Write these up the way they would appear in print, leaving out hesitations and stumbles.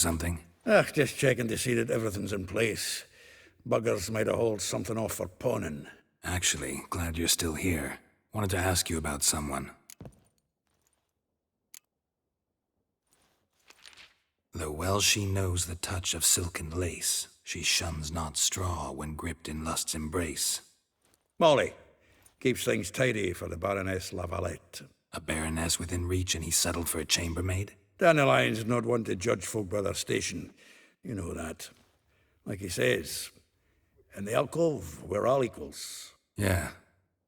something? Just checking to see that everything's in place. Buggers might have hauled something off for pawning. Actually, glad you're still here. Wanted to ask you about someone. Though well she knows the touch of silken lace, she shuns not straw when gripped in lust's embrace. Molly. Keeps things tidy for the Baroness Lavalette. A baroness within reach and he settled for a chambermaid? Dandelion's not one to judge folk by their station. You know that. Like he says, in the alcove, we're all equals. Yeah.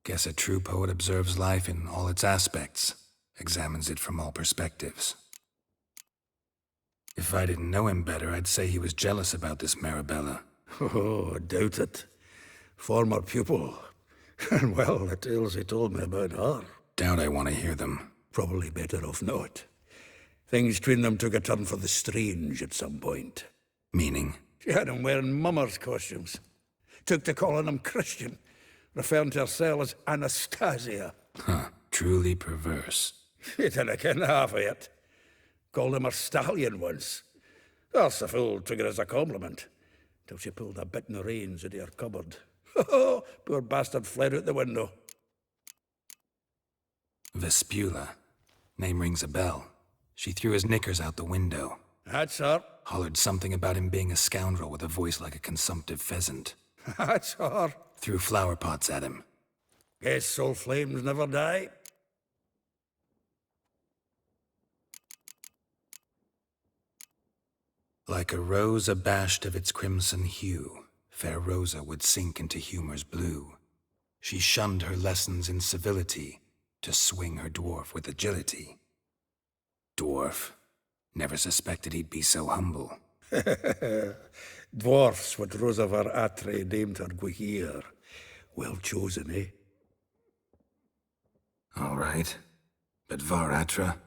Guess a true poet observes life in all its aspects, examines it from all perspectives. If I didn't know him better, I'd say he was jealous about this Marabella. Oh, I doubt it. Former pupil. And well, the tales he told me about her. Doubt I want to hear them. Probably better off not. Things between them took a turn for the strange at some point. Meaning? She had him wearing mummers' costumes. Took to calling him Christian, referring to herself as Anastasia. Huh, truly perverse. She didn't ken half of it. Called him her stallion once. That's the fool took it as a compliment, till she pulled a bit in the reins into her cupboard. Poor bastard fled out the window. Vespula. Name rings a bell. She threw his knickers out the window. That's her. Hollered something about him being a scoundrel with a voice like a consumptive pheasant. That's her. Threw flower pots at him. Guess soul flames never die. Like a rose abashed of its crimson hue, fair Rosa would sink into humor's blue. She shunned her lessons in civility to swing her dwarf with agility. Dwarf. Never suspected he'd be so humble. Dwarfs what Rosa var Atre named her Guihir. Well chosen, eh? All right. But Var Atra?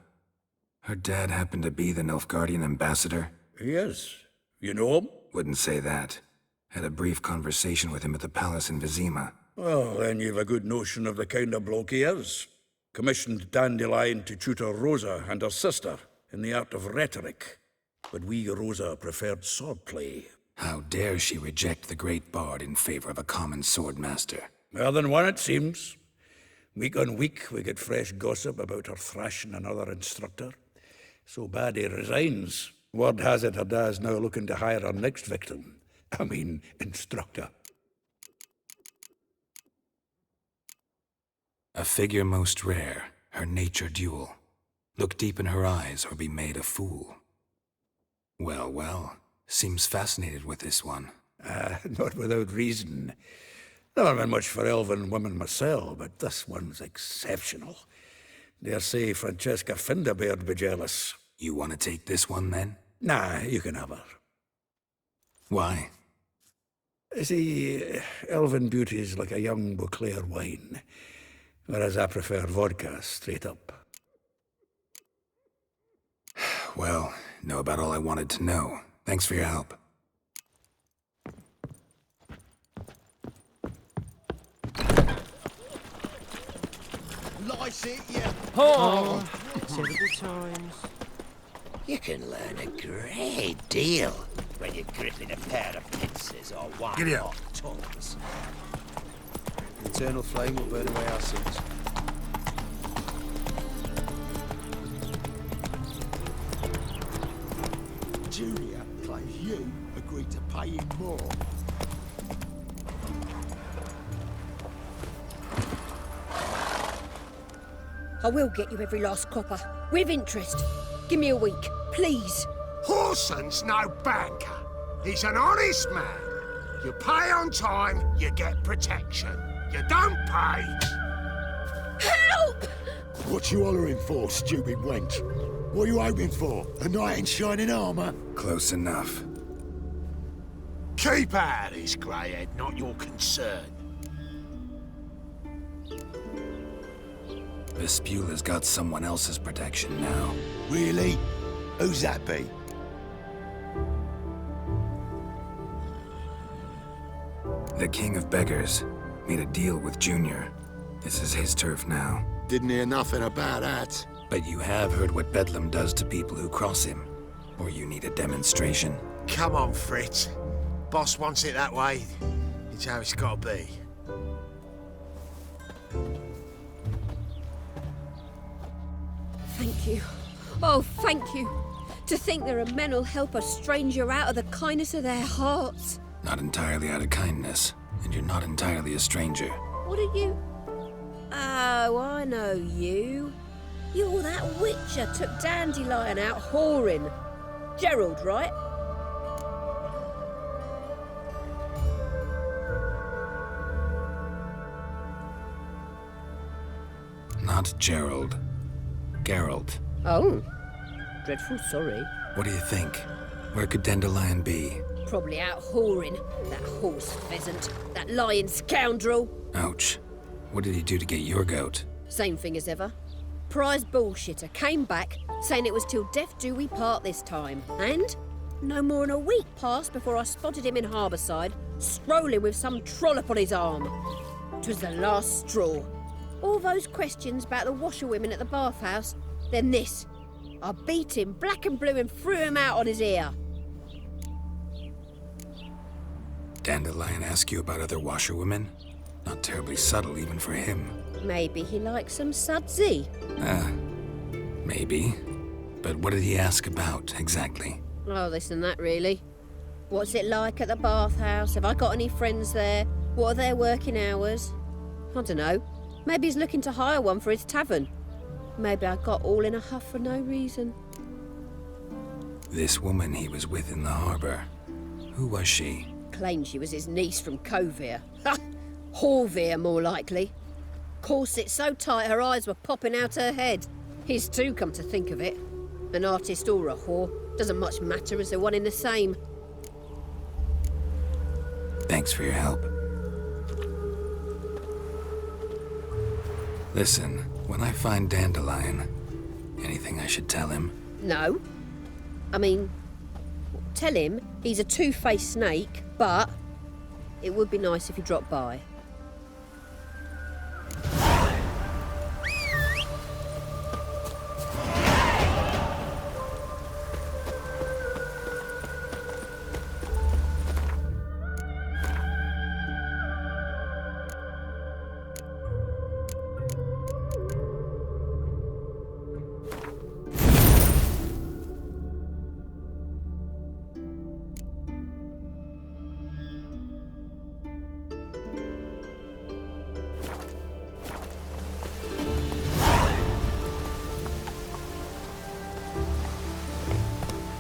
Her dad happened to be the Nilfgaardian ambassador? He is. You know him? Wouldn't say that. Had a brief conversation with him at the palace in Vizima. Well, then you've a good notion of the kind of bloke he is. Commissioned Dandelion to tutor Rosa and her sister in the art of rhetoric. But we, Rosa, preferred swordplay. How dare she reject the great bard in favor of a common swordmaster? More than one, it seems. Week on week, we get fresh gossip about her thrashing another instructor. So bad he resigns. Word has it her dad's now looking to hire her next victim. I mean, instructor. A figure most rare, her nature dual. Look deep in her eyes or be made a fool. Well, well, seems fascinated with this one. Not without reason. Never been much for elven women myself, but this one's exceptional. Dare say Francesca Finderbeard be jealous. You want to take this one, then? Nah, you can have her. Why? See, elven beauty's like a young Beauclair wine, whereas I prefer vodka straight up. Well, know about all I wanted to know. Thanks for your help. Lice it, yeah. Oh, terrible times. You can learn a great deal when you're gripping a pair of pincers or Giddy one up. hot tongues. The eternal flame will burn away our sins. Junior claims you agreed to pay him more. I will get you every last copper, with interest. Give me a week, please. Horson's no banker. He's an honest man. You pay on time, you get protection. You don't pay... Help! What you hollering for, stupid wench? What are you hoping for? A knight in shining armour? Close enough. Keep out of this, Greyhead, not your concern. Vespula's got someone else's protection now. Really? Who's that be? The King of Beggars made a deal with Junior. This is his turf now. Didn't hear nothing about that. But you have heard what Bedlam does to people who cross him. Or you need a demonstration? Come on, Fritz. Boss wants it that way. It's how it's got to be. Thank you. Oh, thank you. To think there are men who'll help a stranger out of the kindness of their hearts. Not entirely out of kindness, and you're not entirely a stranger. What are you? Oh, I know you. You're that witcher took Dandelion out whoring. Gerald, right? Not Gerald. Geralt. Oh. Dreadful sorry. What do you think? Where could Dandelion be? Probably out whoring. That horse pheasant. That lying scoundrel. Ouch. What did he do to get your goat? Same thing as ever. Prize bullshitter came back, saying it was till death do we part this time. And no more than a week passed before I spotted him in Harbourside, strolling with some trollop on his arm. 'Twas the last straw. All those questions about the washerwomen at the bathhouse, then this. I beat him black and blue and threw him out on his ear. Dandelion ask you about other washerwomen? Not terribly subtle even for him. Maybe he likes some sudsy. Maybe. But what did he ask about, exactly? Oh, this and that, really. What's it like at the bathhouse? Have I got any friends there? What are their working hours? I don't know. Maybe he's looking to hire one for his tavern. Maybe I got all in a huff for no reason. This woman he was with in the harbour. Who was she? Claimed she was his niece from Kovir. Ha! Horvir, more likely. Corset so tight her eyes were popping out her head. His too, come to think of it. An artist or a whore. Doesn't much matter as they're one in the same. Thanks for your help. Listen, when I find Dandelion, anything I should tell him? No. I mean, tell him he's a two-faced snake, but it would be nice if he dropped by.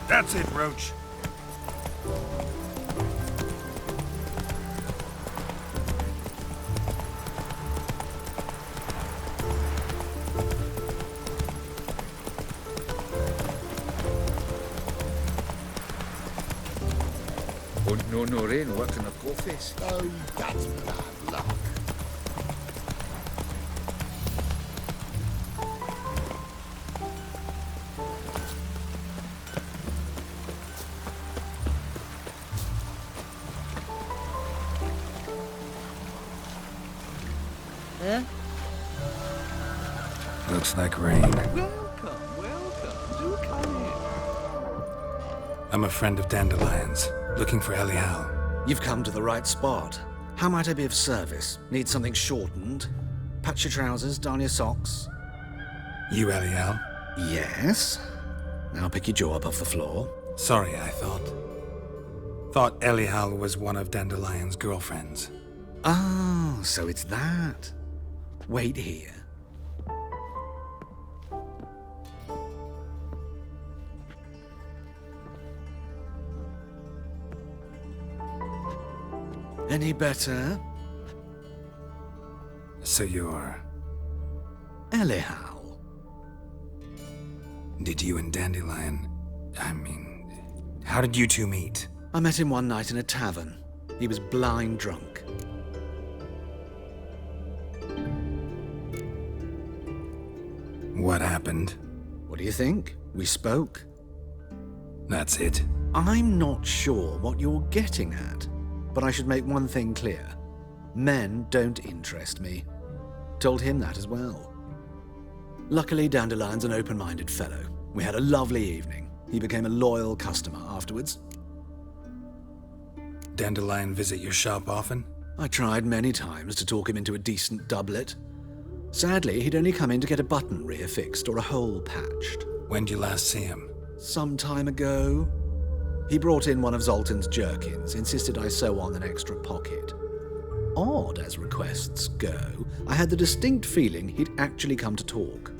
That's it, Roach. Und no rain worked in a coalface. Oh, that's bad luck. Looks like rain. Welcome. Do come in. I'm a friend of Dandelion's, looking for Elial. You've come to the right spot. How might I be of service? Need something shortened? Patch your trousers, darn your socks. You Elial? Yes. Now pick your jaw up off the floor. Sorry, I thought Elial was one of Dandelion's girlfriends. Oh, so it's that. Wait here. Any better? So you're... Elial. Did you and Dandelion... how did you two meet? I met him one night in a tavern. He was blind drunk. What happened? What do you think? We spoke. That's it? I'm not sure what you're getting at, but I should make one thing clear. Men don't interest me. Told him that as well. Luckily, Dandelion's an open-minded fellow. We had a lovely evening. He became a loyal customer afterwards. Dandelion visit your shop often? I tried many times to talk him into a decent doublet. Sadly, he'd only come in to get a button reaffixed or a hole patched. When did you last see him? Some time ago. He brought in one of Zoltan's jerkins, insisted I sew on an extra pocket. Odd as requests go, I had the distinct feeling he'd actually come to talk.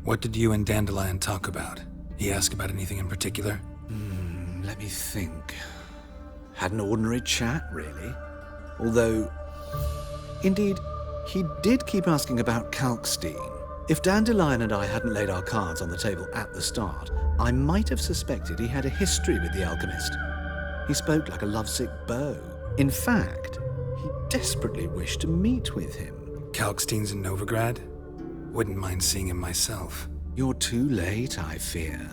What did you and Dandelion talk about? He asked about anything in particular? Let me think. Had an ordinary chat, really. Although, indeed, he did keep asking about Kalkstein. If Dandelion and I hadn't laid our cards on the table at the start, I might have suspected he had a history with the alchemist. He spoke like a lovesick beau. In fact, he desperately wished to meet with him. Kalkstein's in Novigrad? Wouldn't mind seeing him myself. You're too late, I fear.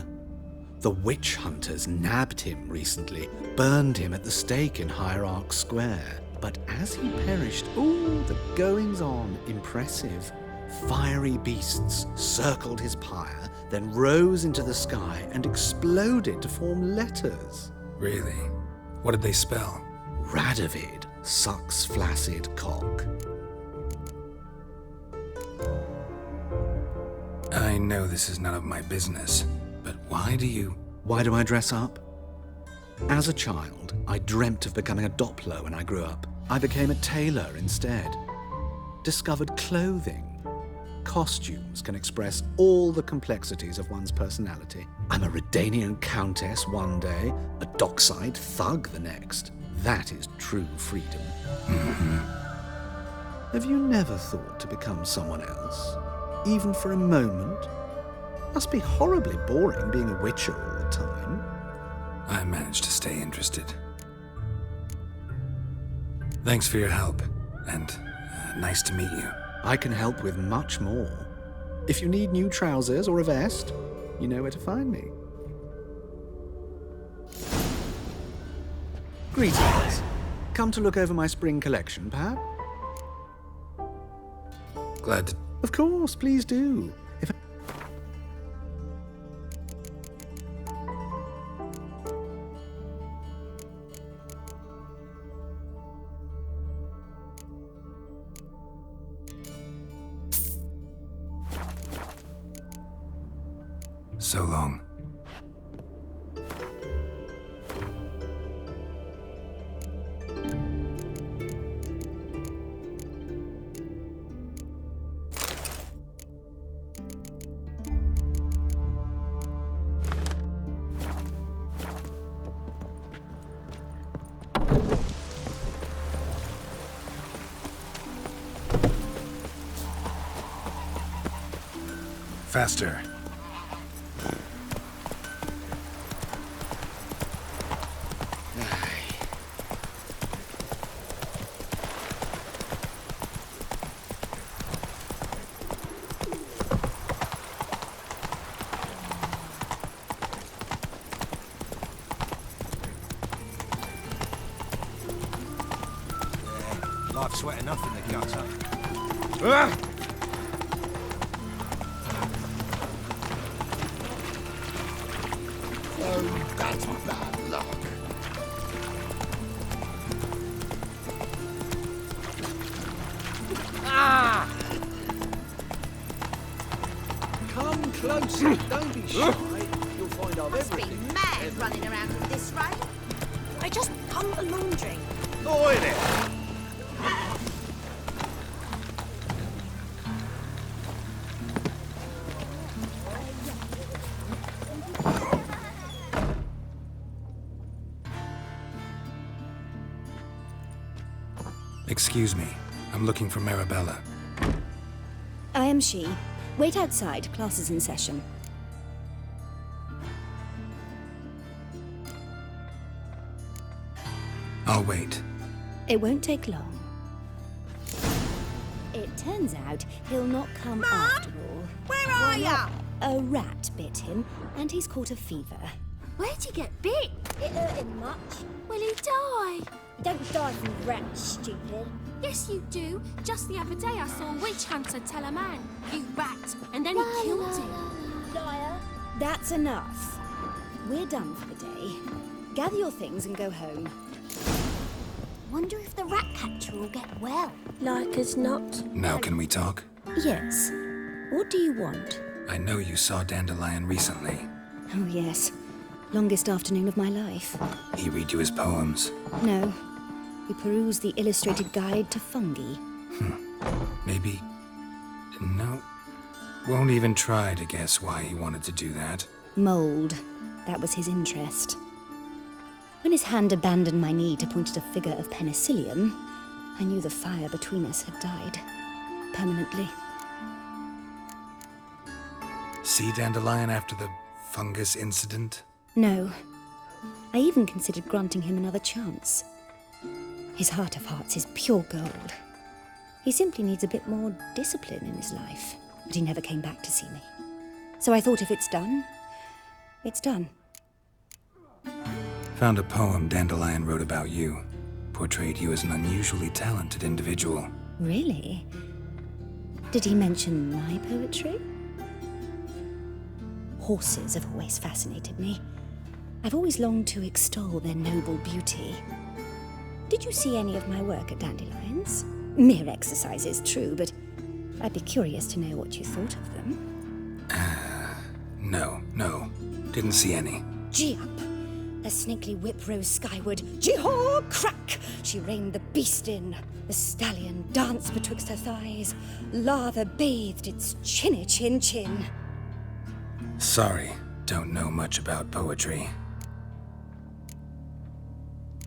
The witch hunters nabbed him recently, burned him at the stake in Hierarch Square. But as he perished, the goings-on, impressive. Fiery beasts circled his pyre, then rose into the sky and exploded to form letters. Really? What did they spell? Radovid sucks flaccid cock. I know this is none of my business, but why do you... Why do I dress up? As a child, I dreamt of becoming a Doppler when I grew up. I became a tailor instead. Discovered clothing. Costumes can express all the complexities of one's personality. I'm a Redanian countess one day, a dockside thug the next. That is true freedom. Have you never thought to become someone else? Even for a moment? Must be horribly boring being a witcher all the time. I managed to stay interested. Thanks for your help, and nice to meet you. I can help with much more. If you need new trousers or a vest, you know where to find me. Greetings. Come to look over my spring collection, perhaps? Glad to... Of course, please do. If So long. Faster. Life's sweat enough in the gutter. Oh, that's bad luck. Come closer, don't be shy. You'll find I've Must be everything. mad running around in this rain. I just hung the laundry. Oi there! Excuse me. I'm looking for Marabella. I am she. Wait outside. Class is in session. I'll wait. It won't take long. It turns out he'll not come after all. Where are ya? A rat bit him, and he's caught a fever. Where'd he get bit? It hurt him much. Will he die? Don't die from rats, stupid. Yes, you do. Just the other day I saw a witch hunter tell a man, "You rat," and then he killed him. Liar. That's enough. We're done for the day. Gather your things and go home. Wonder if the rat catcher will get well. Like as not. Now can we talk? Yes. What do you want? I know you saw Dandelion recently. Oh, yes. Longest afternoon of my life. He read you his poems. No. We perused the illustrated guide to fungi. Maybe... No. Won't even try to guess why he wanted to do that. Mold. That was his interest. When his hand abandoned my knee to point at a figure of penicillium, I knew the fire between us had died. Permanently. See Dandelion after the fungus incident? No. I even considered granting him another chance. His heart of hearts is pure gold. He simply needs a bit more discipline in his life. But he never came back to see me. So I thought if it's done, it's done. Found a poem Dandelion wrote about you. Portrayed you as an unusually talented individual. Really? Did he mention my poetry? Horses have always fascinated me. I've always longed to extol their noble beauty. Did you see any of my work at Dandelions? Mere exercises, true, but I'd be curious to know what you thought of them. No. Didn't see any. Gee up! A snakely whip rose skyward. Jee-haw! Crack! She reined the beast in. The stallion danced betwixt her thighs. Lava bathed its chinny chin. Sorry, don't know much about poetry.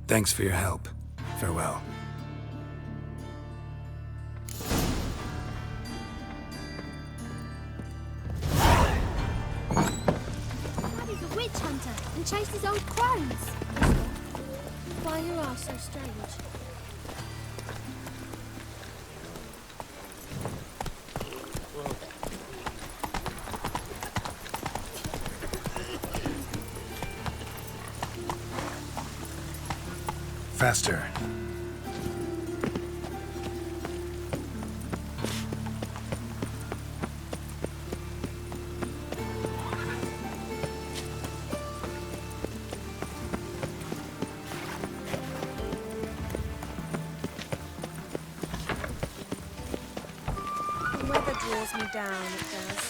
Thanks for your help. Farewell. Daddy's a witch hunter and chases old crones. Why you are so strange. Faster. The weather draws me down, it does.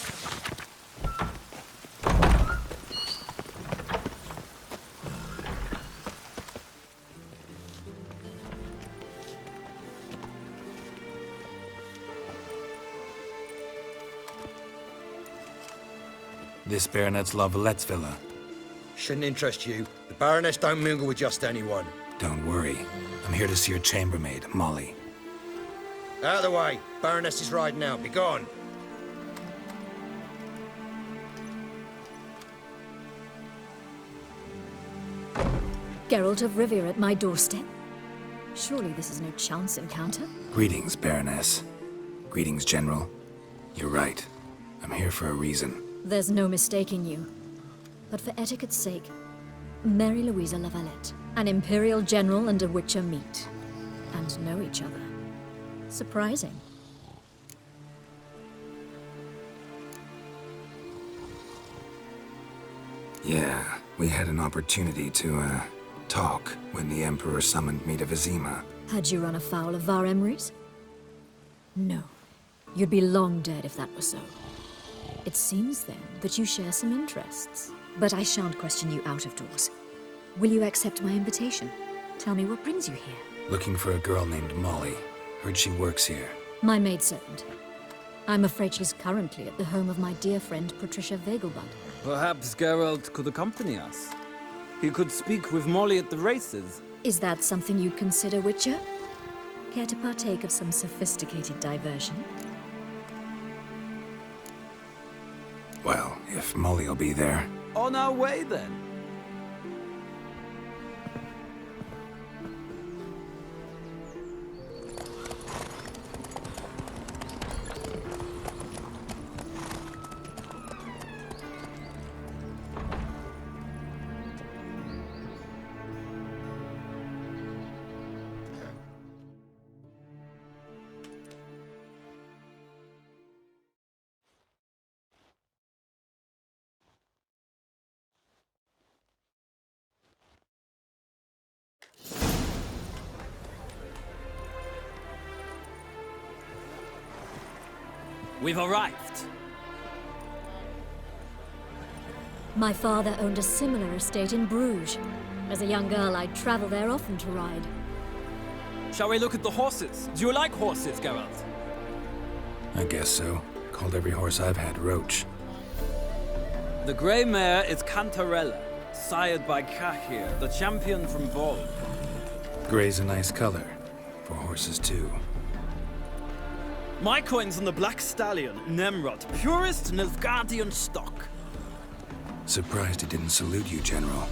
This Baronet's La Vallette's villa. Shouldn't interest you. The Baroness don't mingle with just anyone. Don't worry. I'm here to see your chambermaid, Molly. Out of the way. Baroness is riding out. Be gone. Geralt of Rivia at my doorstep? Surely this is no chance encounter? Greetings, Baroness. Greetings, General. You're right. I'm here for a reason. There's no mistaking you. But for etiquette's sake, Mary Louisa La Valette, an Imperial General and a Witcher meet. And know each other. Surprising. Yeah, we had an opportunity to, talk when the Emperor summoned me to Vizima. Had you run afoul of Var Emrys? No. You'd be long dead if that were so. It seems, then, that you share some interests. But I shan't question you out of doors. Will you accept my invitation? Tell me what brings you here. Looking for a girl named Molly. Heard she works here. My maidservant. I'm afraid she's currently at the home of my dear friend Patricia Vegelbud. Perhaps Geralt could accompany us. He could speak with Molly at the races. Is that something you'd consider, Witcher? Care to partake of some sophisticated diversion? Well, if Molly'll be there. On our way, then. We've arrived. My father owned a similar estate in Bruges. As a young girl, I'd travel there often to ride. Shall we look at the horses? Do you like horses, Geralt? I guess so. Called every horse I've had Roach. The grey mare is Cantarella, sired by Kahir, the champion from Vold. Grey's a nice color. For horses, too. My coin's on the Black Stallion, Nemrod, purest Nilfgaardian stock. Surprised he didn't salute you, General.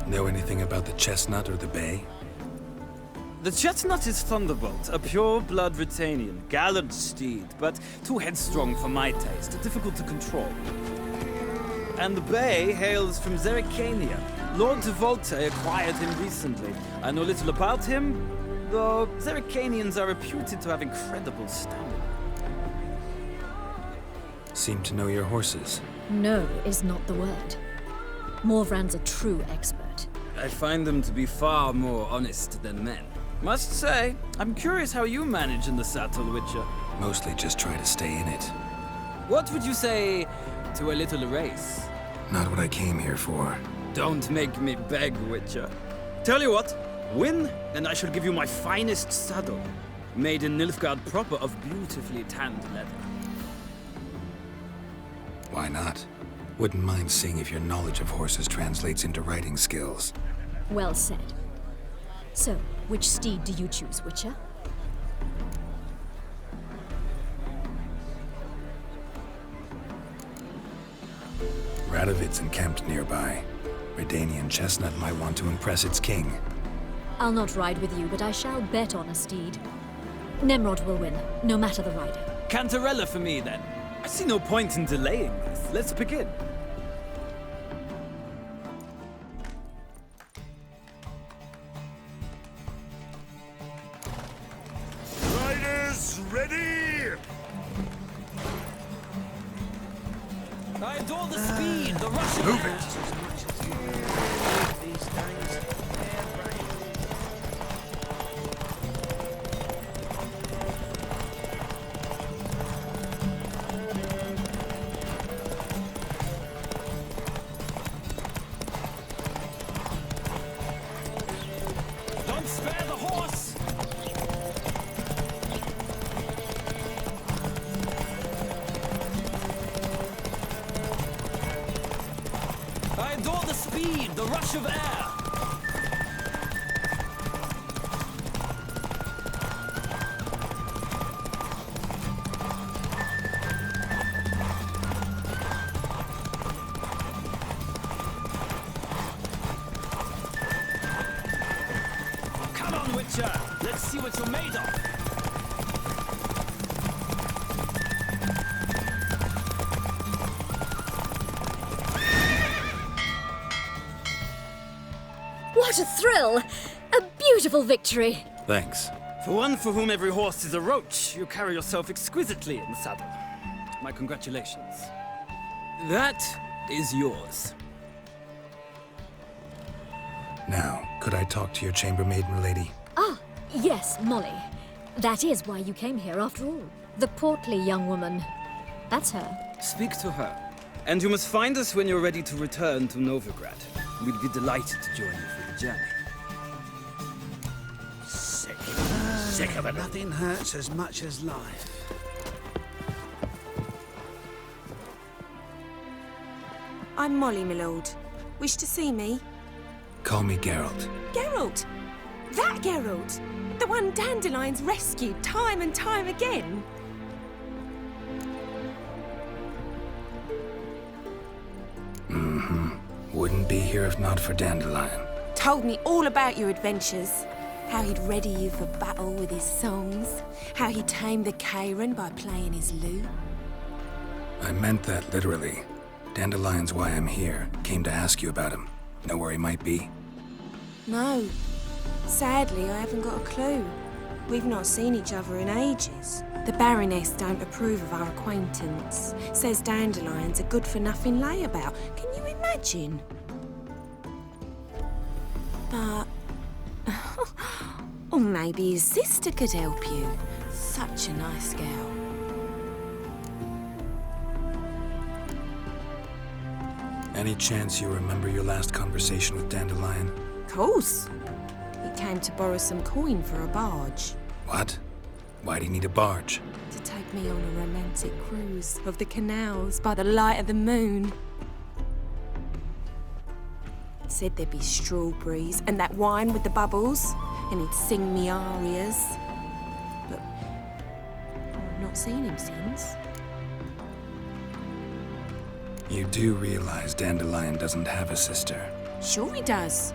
Know anything about the Chestnut or the Bay? The Chestnut is Thunderbolt, a pure-blood Britannian, gallant steed, but too headstrong for my taste, difficult to control. And the Bay hails from Zerrikania. Lord de Volte acquired him recently. I know little about him, though Zerrikanians are reputed to have incredible stamina. Seem to know your horses. No is not the word. Morvrand's a true expert. I find them to be far more honest than men. Must say, I'm curious how you manage in the saddle, Witcher. Mostly just try to stay in it. What would you say to a little race? Not what I came here for. Don't make me beg, Witcher. Tell you what, win, and I shall give you my finest saddle. Made in Nilfgaard proper of beautifully tanned leather. Why not? Wouldn't mind seeing if your knowledge of horses translates into riding skills. Well said. So, which steed do you choose, Witcher? Radovid's encamped nearby. Redanian Chestnut might want to impress its king. I'll not ride with you, but I shall bet on a steed. Nemrod will win, no matter the rider. Cantarella for me, then. I see no point in delaying this. Let's begin. Riders, ready! I adore the speed, the rush of Move air. it! These days, Don't spare the horse! I adore the speed, the rush of air. Come on, Witcher. Let's see what you're made of. What a thrill! A beautiful victory! Thanks. For one for whom every horse is a roach, you carry yourself exquisitely in the saddle. My congratulations. That is yours. Now, could I talk to your chambermaid, milady? Ah, yes, Molly. That is why you came here after all. The portly young woman. That's her. Speak to her. And you must find us when you're ready to return to Novigrad. We'd be delighted to join you for the journey. Sick of it. Nothing hurts as much as life. I'm Molly, my lord. Wish to see me? Call me Geralt. Geralt! That Geralt! The one Dandelion's rescued time and time again! Wouldn't be here if not for Dandelion. Told me all about your adventures. How he'd ready you for battle with his songs. How he tamed the Kairan by playing his lute. I meant that literally. Dandelion's why I'm here. Came to ask you about him. Know where he might be? No. Sadly, I haven't got a clue. We've not seen each other in ages. The Baroness don't approve of our acquaintance. Says Dandelion's a good-for-nothing layabout. Can you imagine? But... or maybe his sister could help you. Such a nice girl. Any chance you remember your last conversation with Dandelion? Of course. He came to borrow some coin for a barge. What? Why do you need a barge? To take me on a romantic cruise of the canals by the light of the moon. Said there'd be strawberries and that wine with the bubbles, and he'd sing me arias. But I've not seen him since. You do realize Dandelion doesn't have a sister? Sure he does.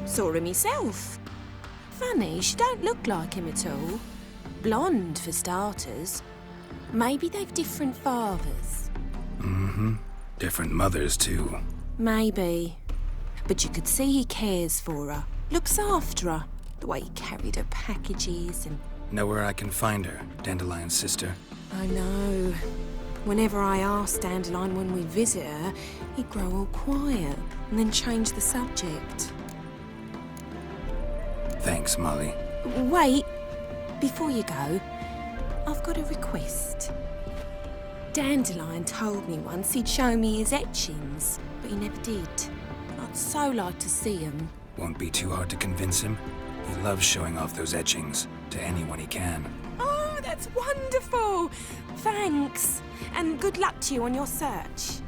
Saw him himself. Funny, she don't look like him at all. Blonde, for starters. Maybe they've different fathers. Mm-hmm. Different mothers, too. Maybe. But you could see he cares for her. Looks after her. The way he carried her packages and... Know where I can find her, Dandelion's sister? I know. Whenever I asked Dandelion when we visit her, he'd grow all quiet and then change the subject. Thanks, Molly. Wait. Before you go, I've got a request. Dandelion told me once he'd show me his etchings, but he never did. I'd so like to see them. Won't be too hard to convince him. He loves showing off those etchings to anyone he can. Oh, that's wonderful! Thanks, and good luck to you on your search.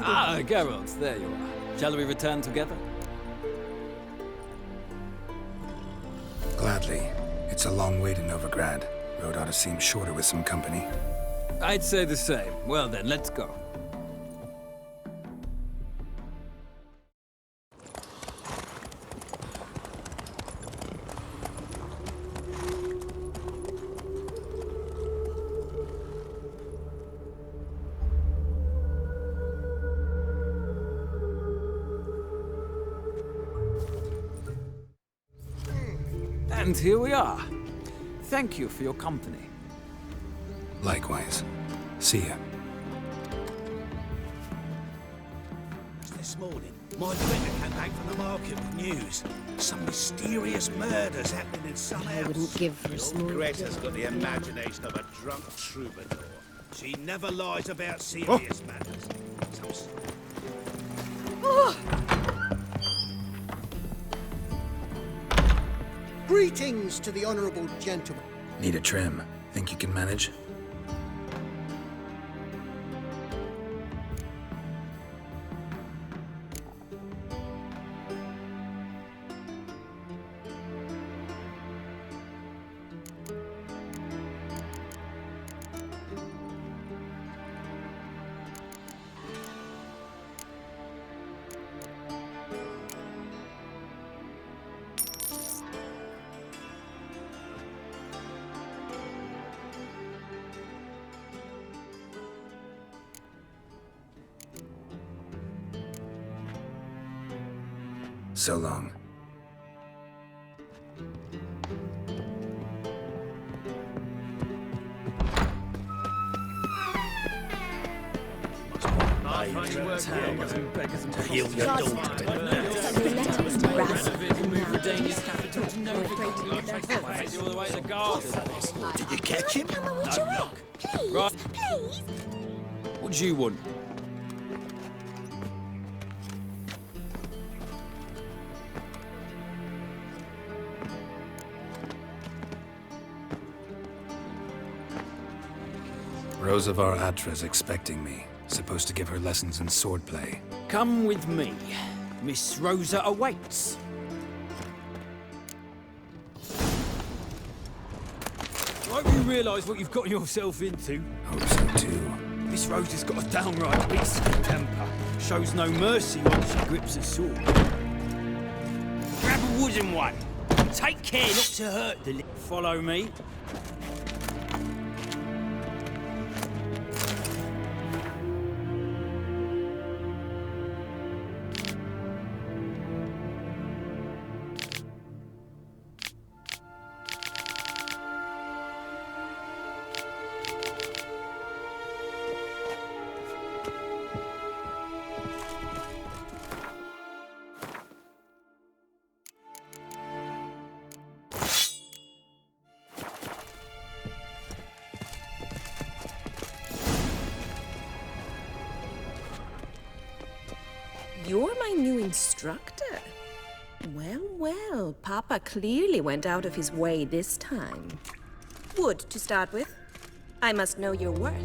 Ah, Geralt, there you are. Shall we return together? Gladly. It's a long way to Novigrad. Road ought to seem shorter with some company. I'd say the same. Well then, let's go. And here we are. Thank you for your company. Likewise. See ya. This morning, my vicar came back from the market with news. Some mysterious murders happening in some house. I wouldn't give for a small... Greta's got the imagination of a drunk troubadour. She never lies about serious matters. Greetings to the honourable gentleman. Need a trim. Think you can manage? So long. Heal your daughter. Did you catch him? No, look. Right. What do you want? Rosa var Atra's expecting me. Supposed to give her lessons in swordplay. Come with me. Miss Rosa awaits. Hope you realise what you've gotten yourself into. Hope so too. Miss Rosa's got a downright beastly temper. Shows no mercy once she grips a sword. Grab a wooden one. Take care not to hurt the... Follow me. You're my new instructor? Well, well, Papa clearly went out of his way this time. Wood, to start with. I must know your worth.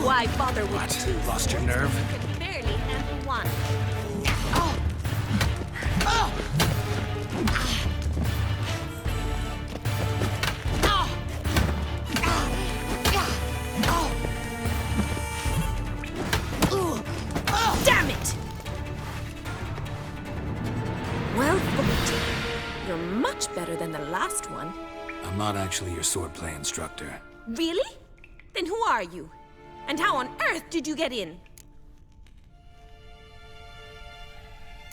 Why bother with What? two? Lost your nerve? You can barely handle one. Damn it! Well fought. You're much better than the last one. I'm not actually your swordplay instructor. Really? Then who are you? And how on earth did you get in?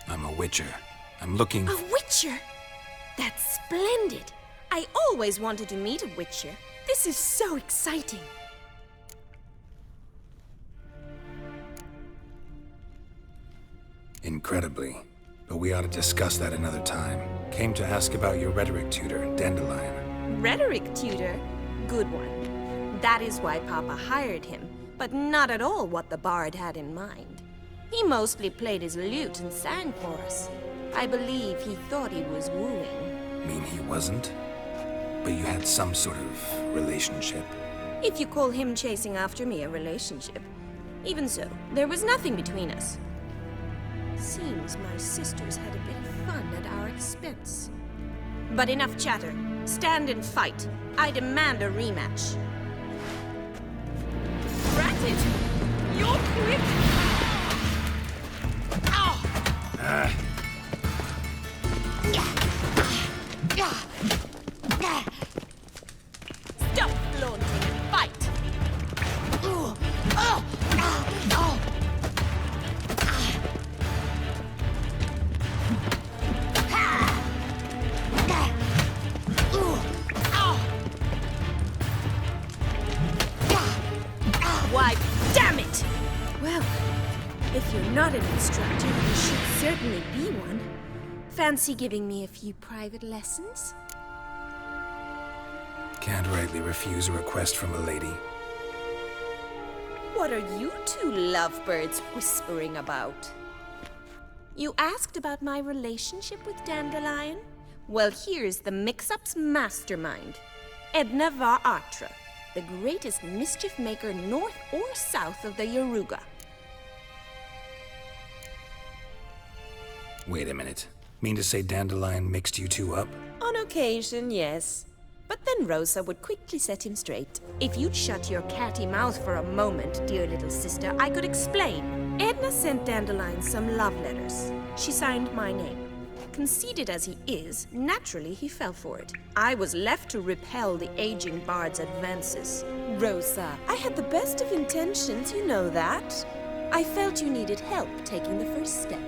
I'm a witcher. I'm looking... A witcher? That's splendid. I always wanted to meet a witcher. This is so exciting. Incredibly. But we ought to discuss that another time. Came to ask about your rhetoric tutor, Dandelion. Rhetoric tutor? Good one. That is why Papa hired him, but not at all what the bard had in mind. He mostly played his lute and sang for us. I believe he thought he was wooing. Mean he wasn't? But you had some sort of relationship. If you call him chasing after me a relationship. Even so, there was nothing between us. Seems my sisters had a bit of fun at our expense. But enough chatter. Stand and fight. I demand a rematch. Granted, you're quick. Stop flaunting and fight. Why, damn it! Well, if you're not an instructor, you should certainly be one. Fancy giving me a few private lessons? Can't rightly refuse a request from a lady. What are you two lovebirds whispering about? You asked about my relationship with Dandelion? Well, here's the mix-up's mastermind. Edna var Atra, the greatest mischief maker north or south of the Yaruga. Wait a minute. Mean to say Dandelion mixed you two up? On occasion, yes. But then Rosa would quickly set him straight. If you'd shut your catty mouth for a moment, dear little sister, I could explain. Edna sent Dandelion some love letters. She signed my name. Conceited as he is, naturally he fell for it. I was left to repel the aging bard's advances. Rosa, I had the best of intentions, you know that. I felt you needed help taking the first step.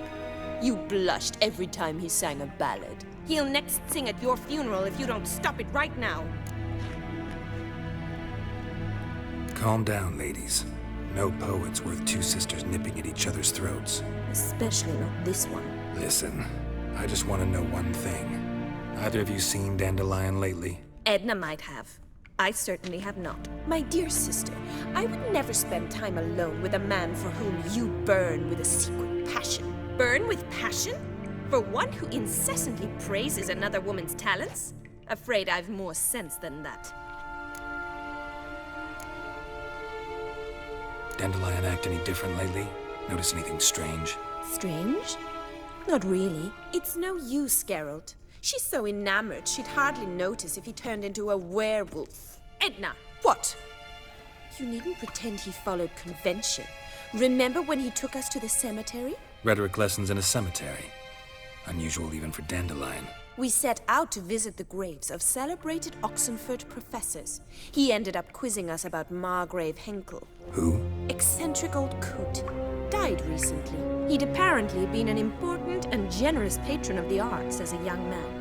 You blushed every time he sang a ballad. He'll next sing at your funeral if you don't stop it right now. Calm down, ladies. No poet's worth two sisters nipping at each other's throats. Especially not this one. Listen, I just want to know one thing. Either of you seen Dandelion lately? Edna might have. I certainly have not. My dear sister, I would never spend time alone with a man for whom you burn with a secret passion. Burn with passion? For one who incessantly praises another woman's talents? Afraid I've more sense than that. Dandelion act any different lately? Notice anything strange? Strange? Not really. It's no use, Geralt. She's so enamored she'd hardly notice if he turned into a werewolf. Edna, what? You needn't pretend he followed convention. Remember when he took us to the cemetery? Rhetoric lessons in a cemetery. Unusual even for Dandelion. We set out to visit the graves of celebrated Oxenford professors. He ended up quizzing us about Margrave Henkel. Who? Eccentric old coot. Died recently. He'd apparently been an important and generous patron of the arts as a young man.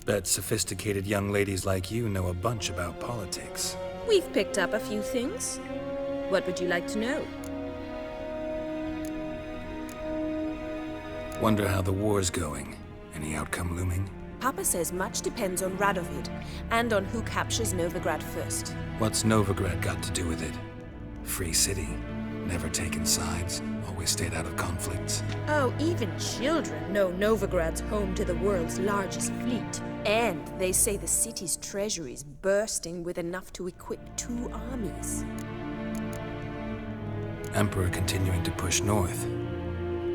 Bet sophisticated young ladies like you know a bunch about politics. We've picked up a few things. What would you like to know? Wonder how the war's going. Any outcome looming? Papa says much depends on Radovid, and on who captures Novigrad first. What's Novigrad got to do with it? Free city. Never taken sides. Always stayed out of conflicts. Oh, even children know Novigrad's home to the world's largest fleet. And they say the city's treasury's bursting with enough to equip 2 armies. Emperor continuing to push north.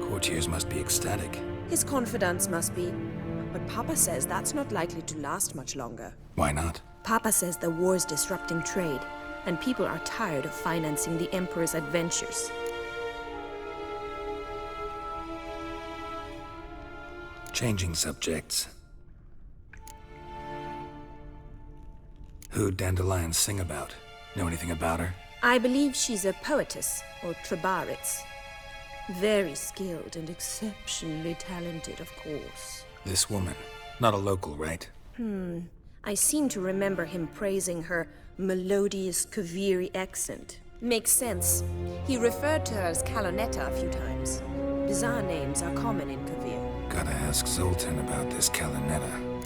Courtiers must be ecstatic. His confidants must be. But Papa says that's not likely to last much longer. Why not? Papa says the war's disrupting trade, and people are tired of financing the Emperor's adventures. Changing subjects. Who'd Dandelion sing about? Know anything about her? I believe she's a poetess, or Trebaritz. Very skilled and exceptionally talented, of course. This woman. Not a local, right? I seem to remember him praising her melodious Kaviri accent. Makes sense. He referred to her as Calonetta a few times. Bizarre names are common in Kavir. Gotta ask Zoltan about this Calonetta.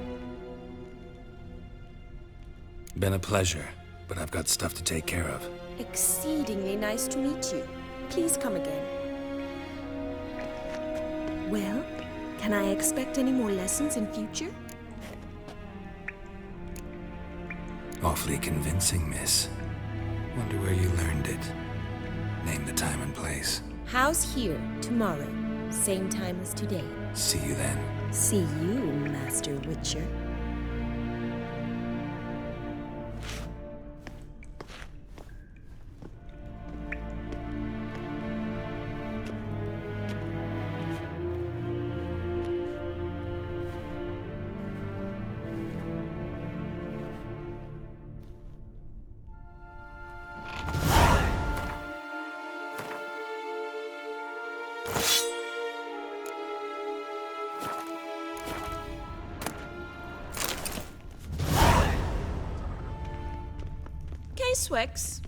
Been a pleasure, but I've got stuff to take care of. Exceedingly nice to meet you. Please come again. Well, can I expect any more lessons in future? Awfully convincing, miss. Wonder where you learned it. Name the time and place. House here, tomorrow. Same time as today. See you then. See you, Master Witcher. Swex.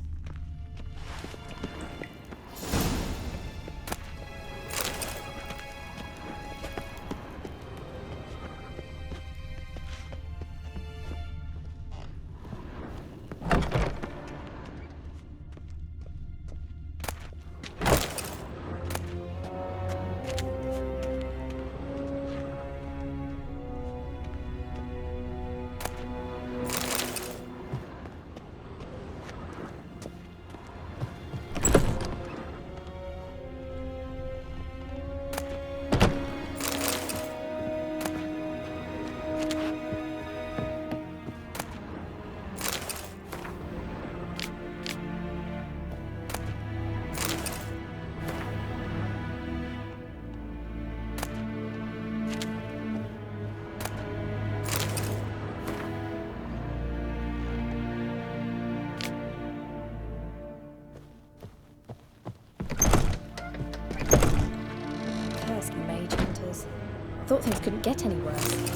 Thought things couldn't get any worse.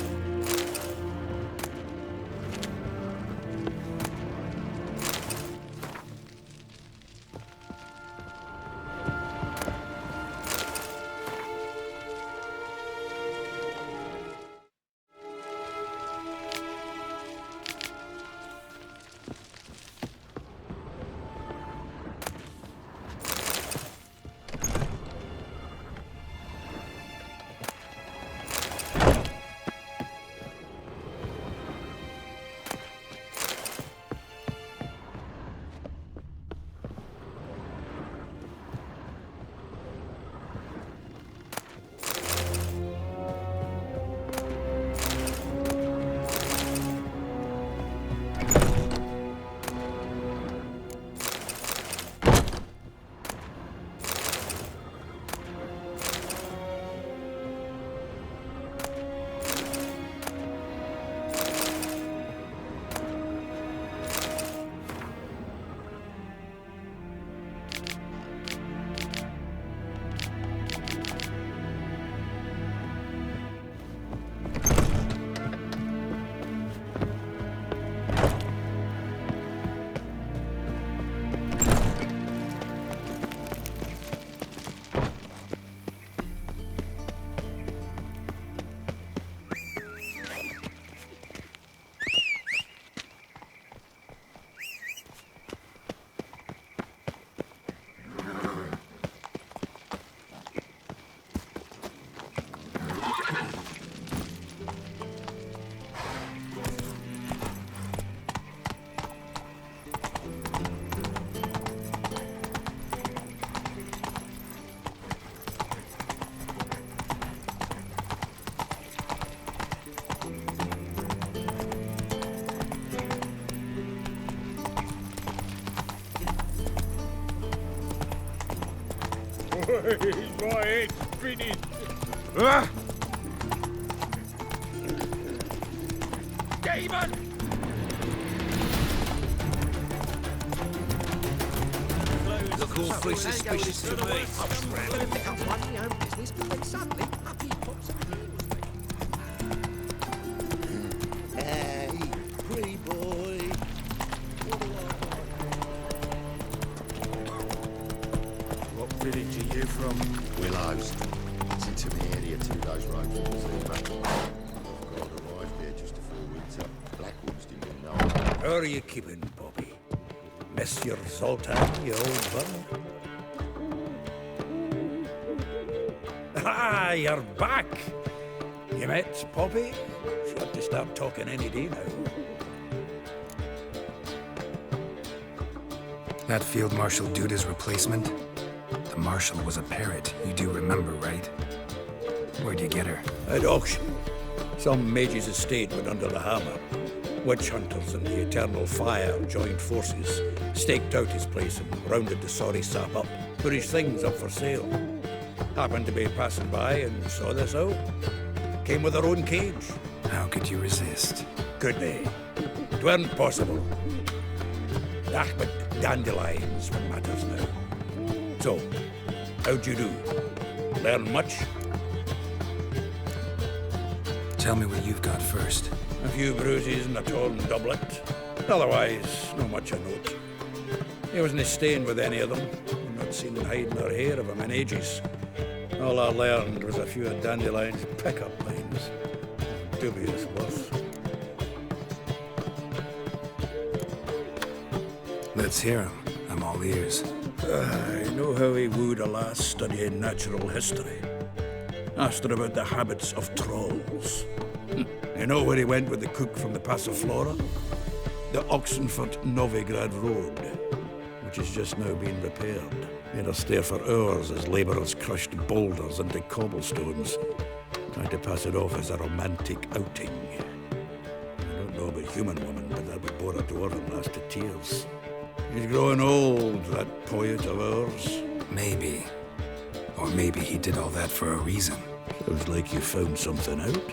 My head's finished. Demon! Look awfully suspicious to me. Pick up one of your own business, but then suddenly up he pops on the Hey, pretty boy. What village are you from? Willows. It's into the area 2 days road from the Zebra. God arrived there just before winter. Blackwoods didn't know. How are you keeping, Bobby? Miss your Zoltan, you old brother? Ah, you're back! You met Poppy? She ought to start talking any day now. That Field Marshal Duda's replacement? The Marshal was a parrot, you do remember, right? Where'd you get her? At auction. Some mage's estate went under the hammer. Witch hunters and the Eternal Fire joined forces, staked out his place and rounded the sorry sap up, put his things up for sale. Happened to be passing by and saw this out. Came with her own cage. How could you resist? Could they? It weren't possible. Ah, but dandelions what matters now. So, how'd you do? Learn much? Tell me what you've got first. A few bruises and a torn doublet. Otherwise, not much of note. He wasn't staying with any of them. I've not seen hide nor hair of him in ages. All I learned was a few of Dandelion's pick-up lines. Dubious worth. Let's hear him. I'm all ears. I know how he wooed a lass studying natural history. Asked her about the habits of trolls. You know where he went with the cook from the Passiflora? The Oxenfurt-Novigrad Road, which is just now being repaired. Made her stare for hours as labourers crushed boulders into cobblestones, trying to pass it off as a romantic outing. I don't know about human woman, but that would bore a dwarven lass to tears. He's growing old, that poet of ours. Maybe. Or maybe he did all that for a reason. Sounds like you found something out.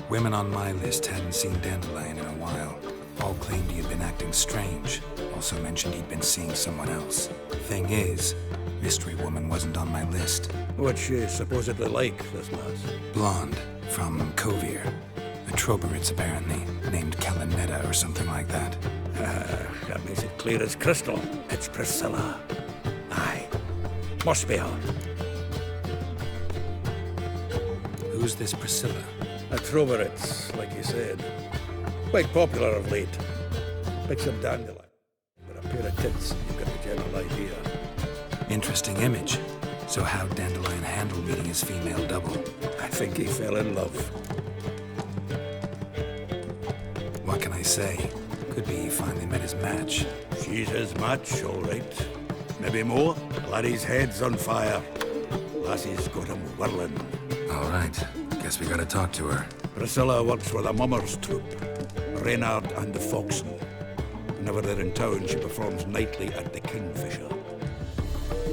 Women on my list hadn't seen Dandelion in a while. All claimed he had been acting strange. Also mentioned he'd been seeing someone else. Thing is, Mystery Woman wasn't on my list. What's she supposedly like, this lass? Blonde, from Kovir. A Troberitz, apparently, named Kalanetta or something like that. That makes it clear as crystal. It's Priscilla. Aye. Must be her. Who's this Priscilla? A Troberitz, like you said. Quite popular of late. Picks up Dandelion. But a pair of tits, you've got the general idea. Interesting image. So how'd Dandelion handle meeting his female double? I think he fell in love. What can I say? Could be he finally met his match. She's his match, all right. Maybe more. Laddie's head's on fire. Lassie's got him whirling. All right. Guess we gotta talk to her. Priscilla works with a mummers troupe. Reynard and the Foxen. Whenever they're in town, she performs nightly at the Kingfisher.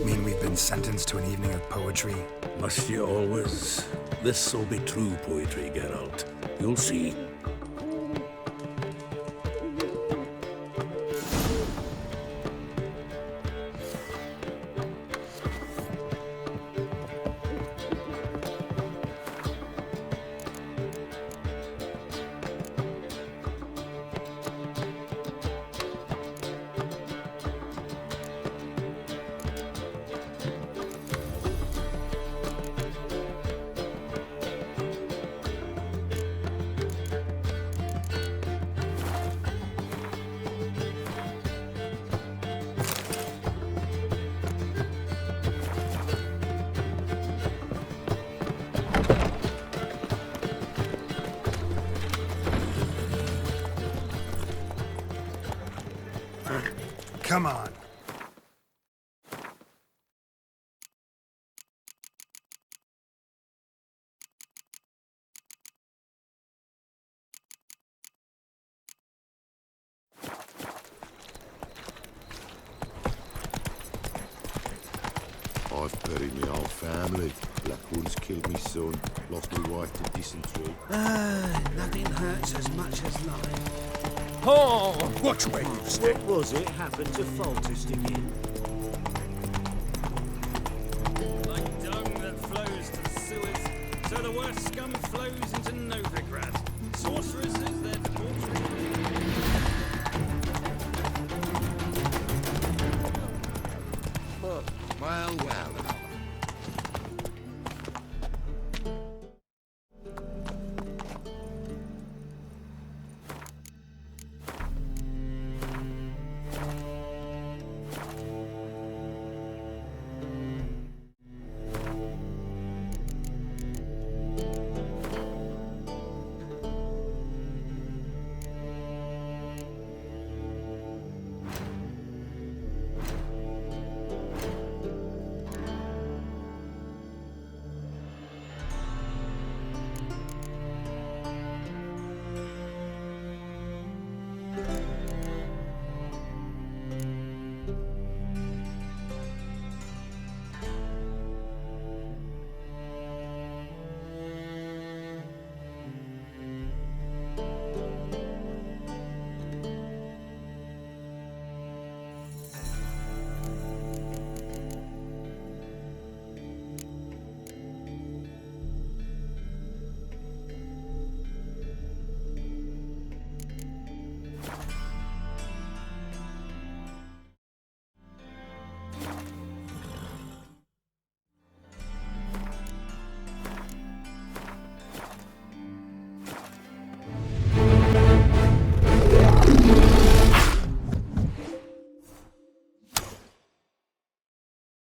Mean we've been sentenced to an evening of poetry? Must you always? This'll be true poetry, Geralt. You'll see. Come on. I've buried my whole family. Black One's killed me son, lost my wife to dysentery. Nothing hurts as much as life. Oh! Watch where you step. What was it happened to Falterstick in? Like dung that flows to the sewers, so the worst scum flows into Novigrad. Sorceresses there to torture. Well, well.